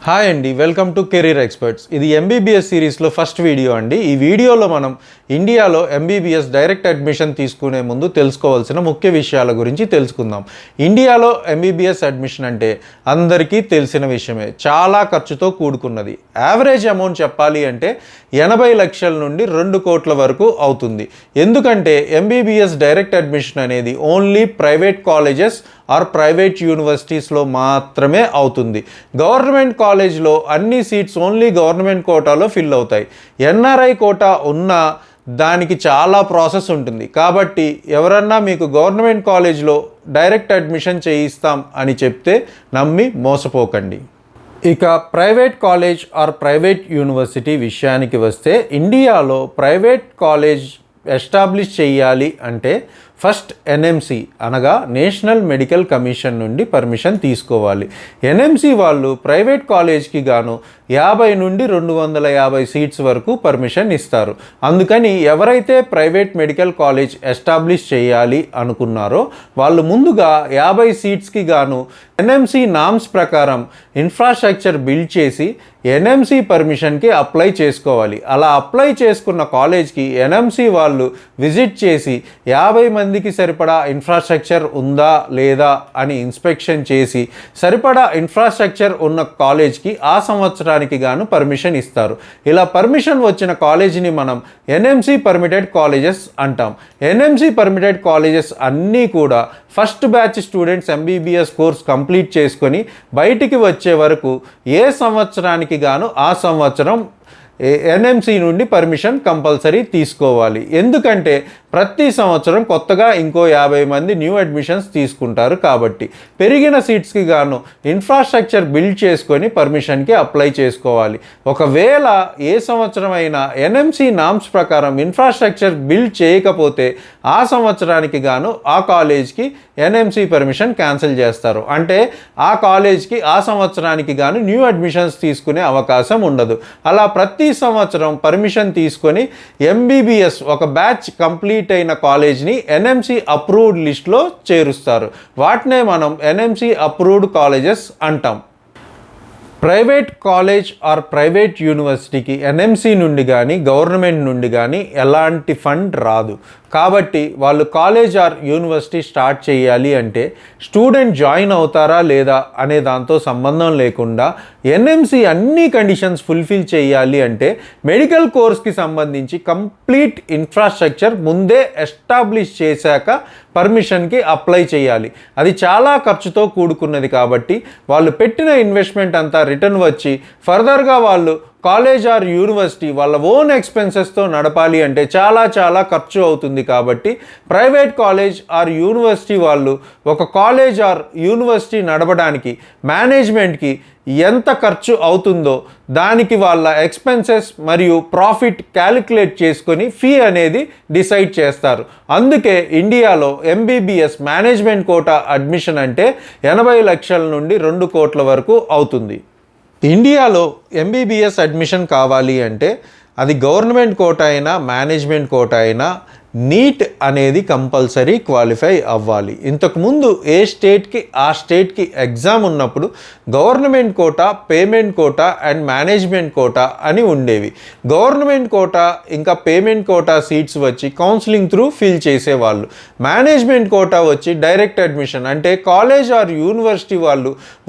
Hi అండి, welcome to career experts. ఇది MBBS సిరీస్లో ఫస్ట్ వీడియో అండి. ఈ వీడియోలో మనం ఇండియాలో ఎంబీబీఎస్ డైరెక్ట్ అడ్మిషన్ తీసుకునే ముందు తెలుసుకోవాల్సిన ముఖ్య విషయాల గురించి తెలుసుకుందాం. ఇండియాలో ఎంబీబీఎస్ అడ్మిషన్ అంటే అందరికీ తెలిసిన విషయమే, చాలా ఖర్చుతో కూడుకున్నది. యావరేజ్ అమౌంట్ చెప్పాలి అంటే 80 లక్షల నుండి 2 కోట్ల వరకు అవుతుంది. ఎందుకంటే ఎంబీబీఎస్ డైరెక్ట్ అడ్మిషన్ అనేది only private colleges or private యూనివర్సిటీస్లో మాత్రమే అవుతుంది. గవర్నమెంట్ కాలేజ్లో అన్ని సీట్స్ ఓన్లీ గవర్నమెంట్ కోటాలో ఫిల్ అవుతాయి. ఎన్ఆర్ఐ కోటా ఉన్న దానికి చాలా ప్రాసెస్ ఉంటుంది. కాబట్టి ఎవరన్నా మీకు గవర్నమెంట్ కాలేజ్లో డైరెక్ట్ అడ్మిషన్ చేయిస్తాం అని చెప్తే నమ్మి మోసపోకండి. ఇక private college or private university విషయానికి వస్తే, ఇండియాలో ప్రైవేట్ కాలేజ్ ఎస్టాబ్లిష్ చేయాలి అంటే ఫస్ట్ ఎన్ఎంసి అనగా నేషనల్ మెడికల్ కమిషన్ నుండి పర్మిషన్ తీసుకోవాలి. ఎన్ఎంసి వాళ్ళు ప్రైవేట్ కాలేజ్కి గాను 50 నుండి 250 సీట్స్ వరకు పర్మిషన్ ఇస్తారు. అందుకని ఎవరైతే ప్రైవేట్ మెడికల్ కాలేజ్ ఎస్టాబ్లిష్ చేయాలి అనుకున్నారో వాళ్ళు ముందుగా 50 సీట్స్కి గాను ఎన్ఎంసి నామ్స్ ప్రకారం ఇన్ఫ్రాస్ట్రక్చర్ బిల్డ్ చేసి ఎన్ఎంసి పర్మిషన్కి అప్లై చేసుకోవాలి. అలా అప్లై చేసుకున్న కాలేజ్కి ఎన్ఎంసి వాళ్ళు విజిట్ చేసి 50 మందికి సరిపడా ఇన్ఫ్రాస్ట్రక్చర్ ఉందా లేదా అని ఇన్స్పెక్షన్ చేసి సరిపడా ఇన్ఫ్రాస్ట్రక్చర్ ఉన్న కాలేజ్కి ఆ సంవత్సరానికి గాను పర్మిషన్ ఇస్తారు. ఇలా పర్మిషన్ వచ్చిన కాలేజీని మనం ఎన్ఎంసి పర్మిటెడ్ కాలేజెస్ అంటాం. ఎన్ఎంసి పర్మిటెడ్ కాలేజెస్ అన్నీ కూడా first batch students MBBS course complete చేసుకొని బయటికి వచ్చే వరకు ఏ సంవత్సరానికి గాను ఆ సంవత్సరం ఎన్ఎంసి నుండి పర్మిషన్ కంపల్సరీ తీసుకోవాలి. ఎందుకంటే ప్రతి సంవత్సరం కొత్తగా ఇంకో 50 మంది న్యూ అడ్మిషన్స్ తీసుకుంటారు. కాబట్టి పెరిగిన సీట్స్కి గాను ఇన్ఫ్రాస్ట్రక్చర్ బిల్డ్ చేసుకొని పర్మిషన్కి అప్లై చేసుకోవాలి. ఒకవేళ ఏ సంవత్సరం అయినా ఎన్ఎంసి నామ్స్ ప్రకారం ఇన్ఫ్రాస్ట్రక్చర్ బిల్డ్ చేయకపోతే ఆ సంవత్సరానికి గాను ఆ కాలేజ్కి ఎన్ఎంసి పర్మిషన్ క్యాన్సిల్ చేస్తారు. అంటే ఆ కాలేజ్కి ఆ సంవత్సరానికి గాను న్యూ అడ్మిషన్స్ తీసుకునే అవకాశం ఉండదు. అలా ప్రతి సంవత్సరం పర్మిషన్ తీసుకొని ఎంబీబీఎస్ ఒక బ్యాచ్ కంప్లీట్ అయిన కాలేజ్ని ఎన్ఎంసి అప్రూవ్డ్ లిస్ట్లో చేరుస్తారు. వాటినే మనం ఎన్ఎంసి అప్రూవ్డ్ కాలేజెస్ అంటాం. ప్రైవేట్ కాలేజ్ ఆర్ ప్రైవేట్ యూనివర్సిటీకి ఎన్ఎంసి నుండి కానీ గవర్నమెంట్ నుండి కానీ ఎలాంటి ఫండ్ రాదు. కాబట్టి వాళ్ళు కాలేజ్ ఆర్ యూనివర్సిటీ స్టార్ట్ చేయాలి అంటే స్టూడెంట్ జాయిన్ అవుతారా లేదా అనే దాంతో సంబంధం లేకుండా ఎన్ఎంసి అన్ని కండిషన్స్ ఫుల్ఫిల్ చేయాలి అంటే మెడికల్ కోర్స్కి సంబంధించి కంప్లీట్ ఇన్ఫ్రాస్ట్రక్చర్ ముందే ఎస్టాబ్లిష్ చేశాక పర్మిషన్కి అప్లై చేయాలి. అది చాలా ఖర్చుతో కూడుకున్నది. కాబట్టి వాళ్ళు పెట్టిన ఇన్వెస్ట్మెంట్ అంతా రిటర్న్ వచ్చి ఫర్దర్గా వాళ్ళు కాలేజ్ ఆర్ యూనివర్సిటీ వాళ్ళ ఓన్ ఎక్స్పెన్సెస్తో నడపాలి అంటే చాలా ఖర్చు అవుతుంది. కాబట్టి ప్రైవేట్ కాలేజ్ ఆర్ యూనివర్సిటీ వాళ్ళు ఒక కాలేజ్ ఆర్ యూనివర్సిటీ నడపడానికి మేనేజ్మెంట్కి ఎంత ఖర్చు అవుతుందో దానికి వాళ్ళ ఎక్స్పెన్సెస్ మరియు ప్రాఫిట్ క్యాలిక్యులేట్ చేసుకొని ఫీ అనేది డిసైడ్ చేస్తారు. అందుకే ఇండియాలో ఎంబీబీఎస్ మేనేజ్మెంట్ కోటా అడ్మిషన్ అంటే 80 లక్షల నుండి 2 కోట్ల వరకు అవుతుంది. ఇండియాలో ఎంబీబీఎస్ అడ్మిషన్ కావాలి అంటే అది గవర్నమెంట్ కోటా అయినా మేనేజ్మెంట్ కోటా అయినా నీట్ అనేది కంపల్సరీ క్వాలిఫై అవ్వాలి. ఇంతకుముందు ఏ స్టేట్కి ఆ స్టేట్కి ఎగ్జామ్ ఉన్నప్పుడు government quota, payment quota and management quota అని ఉండేవి. గవర్నమెంట్ కోటా ఇంకా పేమెంట్ కోటా సీట్స్ వచ్చి కౌన్సిలింగ్ త్రూ ఫిల్ చేసేవాళ్ళు. మేనేజ్మెంట్ కోటా వచ్చి డైరెక్ట్ అడ్మిషన్ అంటే కాలేజ్ ఆర్ యూనివర్సిటీ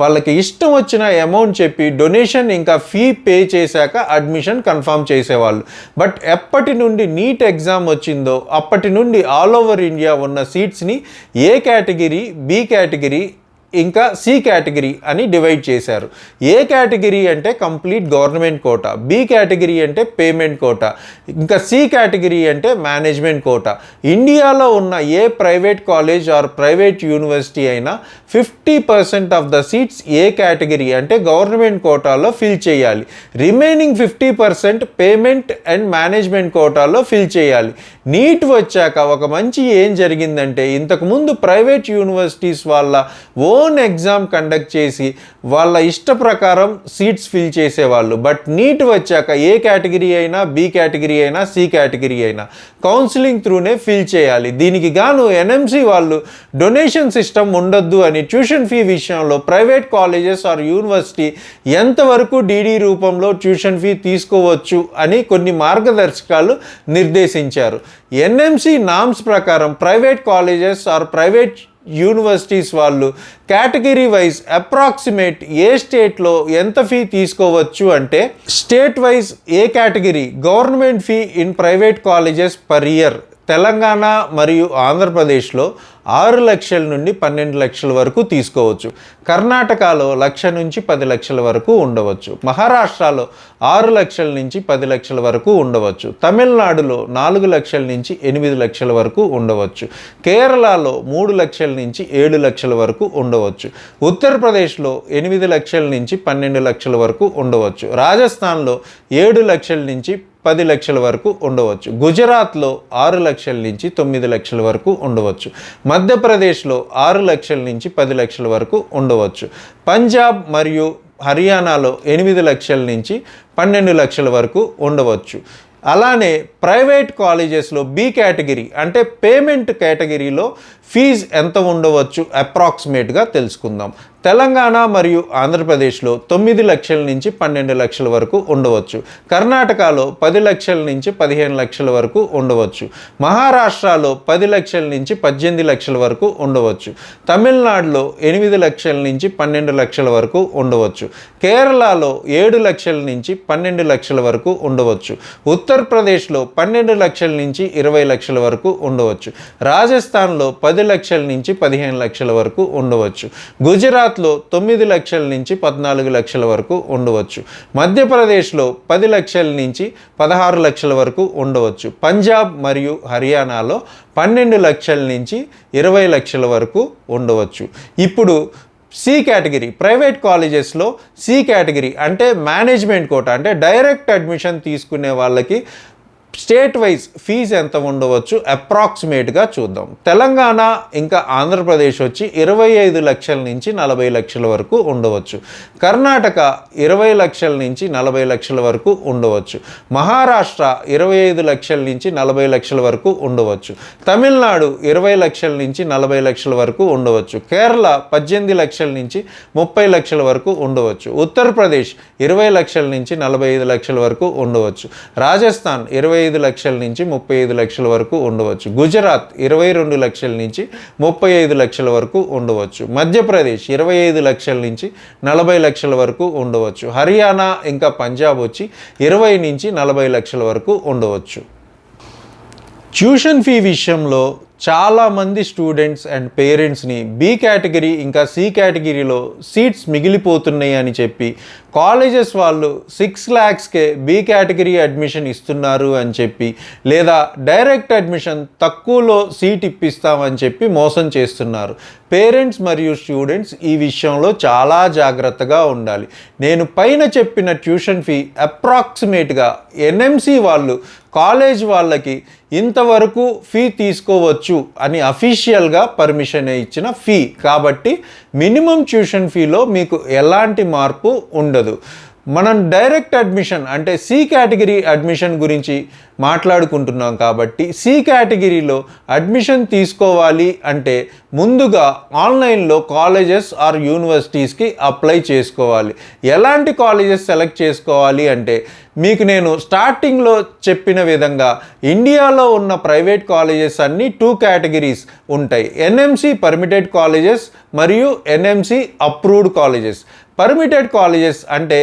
వాళ్ళకి ఇష్టం వచ్చిన అమౌంట్ చెప్పి డొనేషన్ ఇంకా ఫీ పే చేశాక అడ్మిషన్ కన్ఫర్మ్ చేసేవాళ్ళు. బట్ ఎప్పటి నుండి నీట్ ఎగ్జామ్ వచ్చిందో అప్పటి నుండి ఆల్ ఓవర్ ఇండియా ఉన్న సీట్స్ని ఏ కేటగిరీ, బి కేటగిరీ ఇంకా సి కేటగిరీ అని డివైడ్ చేశారు. ఏ కేటగిరీ అంటే complete government quota, B category అంటే పేమెంట్ కోటా, ఇంకా సి కేటగిరీ అంటే మేనేజ్మెంట్ కోటా. ఇండియాలో ఉన్న ఏ private college or private university అయినా 50% of the seats A category అంటే గవర్నమెంట్ కోటాలో ఫిల్ చేయాలి. రిమైనింగ్ 50% పేమెంట్ అండ్ మేనేజ్మెంట్ కోటాలో ఫిల్ చేయాలి. నీట్ వచ్చాక ఒక మంచి ఏం జరిగిందంటే ఇంతకుముందు ప్రైవేట్ యూనివర్సిటీస్ వాళ్ళ ఓన్ ఓన్ ఎగ్జామ్ కండక్ట్ చేసి వాళ్ళ ఇష్ట ప్రకారం సీట్స్ ఫిల్ చేసేవాళ్ళు. బట్ నీట్ వచ్చాక ఏ కేటగిరీ అయినా, బి కేటగిరీ అయినా, సి కేటగిరీ అయినా కౌన్సిలింగ్ త్రూనే ఫిల్ చేయాలి. దీనికి గాను ఎన్ఎంసి వాళ్ళు డొనేషన్ సిస్టమ్ ఉండొద్దు అని ట్యూషన్ ఫీ విషయంలో ప్రైవేట్ కాలేజెస్ ఆర్ యూనివర్సిటీ ఎంతవరకు డీడీ రూపంలో ట్యూషన్ ఫీ తీసుకోవచ్చు అని కొన్ని మార్గదర్శకాలు నిర్దేశించారు. ఎన్ఎంసి నామ్స్ ప్రకారం private colleges or private universities వాళ్ళు కేటగిరీ వైజ్ అప్రాక్సిమేట్ ఏ స్టేట్లో ఎంత ఫీ తీసుకోవచ్చు అంటే, state wise A category government fee in private colleges per year Telangana మరియు ఆంధ్రప్రదేశ్లో 6 లక్షల నుండి 12 లక్షల వరకు తీసుకోవచ్చు. కర్ణాటకలో 1 లక్ష నుంచి 10 లక్షల వరకు ఉండవచ్చు. మహారాష్ట్రలో 6 లక్షల నుంచి 10 లక్షల వరకు ఉండవచ్చు. తమిళనాడులో 4 లక్షల నుంచి 8 లక్షల వరకు ఉండవచ్చు. కేరళలో 3 లక్షల నుంచి 7 లక్షల వరకు ఉండవచ్చు. ఉత్తరప్రదేశ్లో 8 లక్షల నుంచి 12 లక్షల వరకు ఉండవచ్చు. రాజస్థాన్లో 7 లక్షల నుంచి 10 లక్షల వరకు ఉండవచ్చు. గుజరాత్లో 6 లక్షల నుంచి 9 లక్షల వరకు ఉండవచ్చు. మధ్యప్రదేశ్లో 6 లక్షల నుంచి 10 లక్షల వరకు ఉండవచ్చు. పంజాబ్ మరియు హర్యానాలో 8 లక్షల నుంచి 12 లక్షల వరకు ఉండవచ్చు. అలానే ప్రైవేట్ కాలేజెస్లో బి కేటగిరీ అంటే పేమెంట్ కేటగిరీలో ఫీజు ఎంత ఉండవచ్చు అప్రాక్సిమేట్గా తెలుసుకుందాం. తెలంగాణ మరియు ఆంధ్రప్రదేశ్లో 9 లక్షల నుంచి 12 లక్షల వరకు ఉండవచ్చు. కర్ణాటకలో 10 లక్షల నుంచి 15 లక్షల వరకు ఉండవచ్చు. మహారాష్ట్రలో 10 లక్షల నుంచి 18 లక్షల వరకు ఉండవచ్చు. తమిళనాడులో 8 లక్షల నుంచి 12 లక్షల వరకు ఉండవచ్చు. కేరళలో 7 లక్షల నుంచి 12 లక్షల వరకు ఉండవచ్చు. ఉత్తరప్రదేశ్లో 12 లక్షల నుంచి 20 లక్షల వరకు ఉండవచ్చు. రాజస్థాన్లో 10 లక్షల నుంచి 15 లక్షల వరకు ఉండవచ్చు. గుజరాత్లో 9 లక్షల నుంచి 14 లక్షల వరకు ఉండవచ్చు. మధ్యప్రదేశ్లో 10 లక్షల నుంచి 16 లక్షల వరకు ఉండవచ్చు. పంజాబ్ మరియు హర్యానాలో 12 లక్షల నుంచి 20 లక్షల వరకు ఉండవచ్చు. ఇప్పుడు సి కేటగిరీ ప్రైవేట్ కాలేజెస్లో సి కేటగిరీ అంటే మేనేజ్మెంట్ కోటా అంటే డైరెక్ట్ అడ్మిషన్ తీసుకునే వాళ్ళకి స్టేట్ వైజ్ ఫీజు ఎంత ఉండవచ్చు అప్రాక్సిమేట్గా చూద్దాం. తెలంగాణ ఇంకా ఆంధ్రప్రదేశ్ వచ్చి 25 లక్షల నుంచి 40 లక్షల వరకు ఉండవచ్చు. కర్ణాటక 20 లక్షల నుంచి 40 లక్షల వరకు ఉండవచ్చు. మహారాష్ట్ర 25 లక్షల నుంచి 40 లక్షల వరకు ఉండవచ్చు. తమిళనాడు 20 లక్షల నుంచి 40 లక్షల వరకు ఉండవచ్చు. కేరళ 18 లక్షల నుంచి 30 లక్షల వరకు ఉండవచ్చు. ఉత్తరప్రదేశ్ 20 లక్షల నుంచి 45 లక్షల వరకు ఉండవచ్చు. రాజస్థాన్ 25 లక్షల నుంచి 35 లక్షల వరకు ఉండవచ్చు. గుజరాత్ 22 లక్షల నుంచి 35 లక్షల వరకు ఉండవచ్చు. మధ్యప్రదేశ్ 25 లక్షల నుంచి 40 లక్షల వరకు ఉండవచ్చు. హర్యానా ఇంకా పంజాబ్ వచ్చి 20 నుంచి 40 లక్షల వరకు ఉండవచ్చు. ట్యూషన్ ఫీ విషయంలో చాలామంది స్టూడెంట్స్ అండ్ పేరెంట్స్ని బి కేటగిరీ ఇంకా సి కేటగిరీలో సీట్స్ మిగిలిపోతున్నాయి అని చెప్పి కాలేజెస్ వాళ్ళు 6 lakhsకే బి కేటగిరీ అడ్మిషన్ ఇస్తున్నారు అని చెప్పి, లేదా డైరెక్ట్ అడ్మిషన్ తక్కువలో సీట్ ఇప్పిస్తామని చెప్పి మోసం చేస్తున్నారు. పేరెంట్స్ మరియు స్టూడెంట్స్ ఈ విషయంలో చాలా జాగ్రత్తగా ఉండాలి. నేను పైన చెప్పిన ట్యూషన్ ఫీ అప్రాక్సిమేట్గా ఎన్ఎంసి వాళ్ళు కాలేజ్ వాళ్ళకి ఇంతవరకు ఫీ తీసుకోవచ్చు అని అఫీషియల్గా పర్మిషన్ ఇచ్చిన ఫీ కాబట్టి మినిమం ట్యూషన్ ఫీలో మీకు ఎలాంటి మార్పు ఉండదు. మనం డైరెక్ట్ అడ్మిషన్ అంటే సి కేటగిరీ అడ్మిషన్ గురించి మాట్లాడుకుంటున్నాం కాబట్టి సి కేటగిరీలో అడ్మిషన్ తీసుకోవాలి అంటే ముందుగా ఆన్లైన్లో కాలేజెస్ ఆర్ యూనివర్సిటీస్కి అప్లై చేసుకోవాలి. ఎలాంటి కాలేజెస్ సెలెక్ట్ చేసుకోవాలి అంటే మీకు నేను స్టార్టింగ్లో చెప్పిన విధంగా ఇండియాలో ఉన్న ప్రైవేట్ కాలేజెస్ అన్నీ 2 కేటగిరీస్ ఉంటాయి. ఎన్ఎంసి పర్మిటెడ్ కాలేజెస్ మరియు NMC approved colleges. Permitted colleges అంటే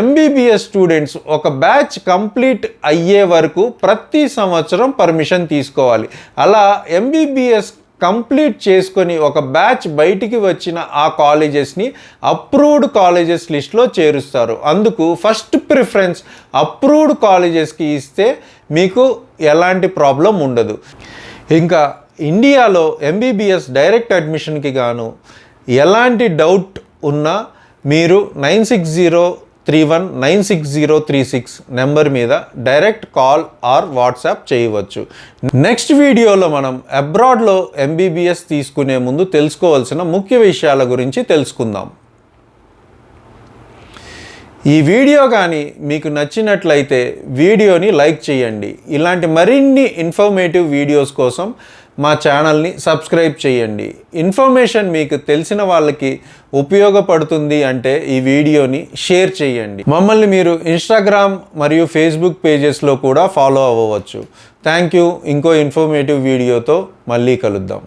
ఎంబీబీఎస్ స్టూడెంట్స్ ఒక బ్యాచ్ కంప్లీట్ అయ్యే వరకు ప్రతి సంవత్సరం పర్మిషన్ తీసుకోవాలి. అలా ఎంబీబీఎస్ కంప్లీట్ చేసుకొని ఒక బ్యాచ్ బయటికి వచ్చిన ఆ కాలేజెస్ని అప్రూవ్డ్ కాలేజెస్ లిస్ట్లో చేరుస్తారు. అందుకు ఫస్ట్ ప్రిఫరెన్స్ అప్రూవ్డ్ కాలేజెస్కి ఇస్తే మీకు ఎలాంటి ప్రాబ్లం ఉండదు. ఇంకా ఇండియాలో ఎంబీబీఎస్ డైరెక్ట్ అడ్మిషన్కి గాను ఎలాంటి డౌట్ ఉన్నా మీరు 960 819636 నెంబర్ మీద డైరెక్ట్ కాల్ ఆర్ వాట్సాప్ చేయవచ్చు. నెక్స్ట్ వీడియోలో మనం అబ్రాడ్లో ఎంబీబీఎస్ తీసుకునే ముందు తెలుసుకోవాల్సిన ముఖ్య విషయాల గురించి తెలుసుకుందాం. ఈ వీడియో కానీ మీకు నచ్చినట్లయితే వీడియోని లైక్ చేయండి. ఇలాంటి మరిన్ని ఇన్ఫర్మేటివ్ వీడియోస్ కోసం మా ఛానల్ని సబ్స్క్రైబ్ చేయండి. ఇన్ఫర్మేషన్ మీకు తెలిసిన వాళ్ళకి ఉపయోగపడుతుంది అంటే ఈ వీడియోని షేర్ చేయండి. మమ్మల్ని మీరు ఇన్స్టాగ్రామ్ మరియు ఫేస్బుక్ పేజెస్లో కూడా ఫాలో అవ్వవచ్చు. Thank you. ఇంకో ఇన్ఫర్మేటివ్ వీడియోతో మళ్ళీ కలుద్దాం.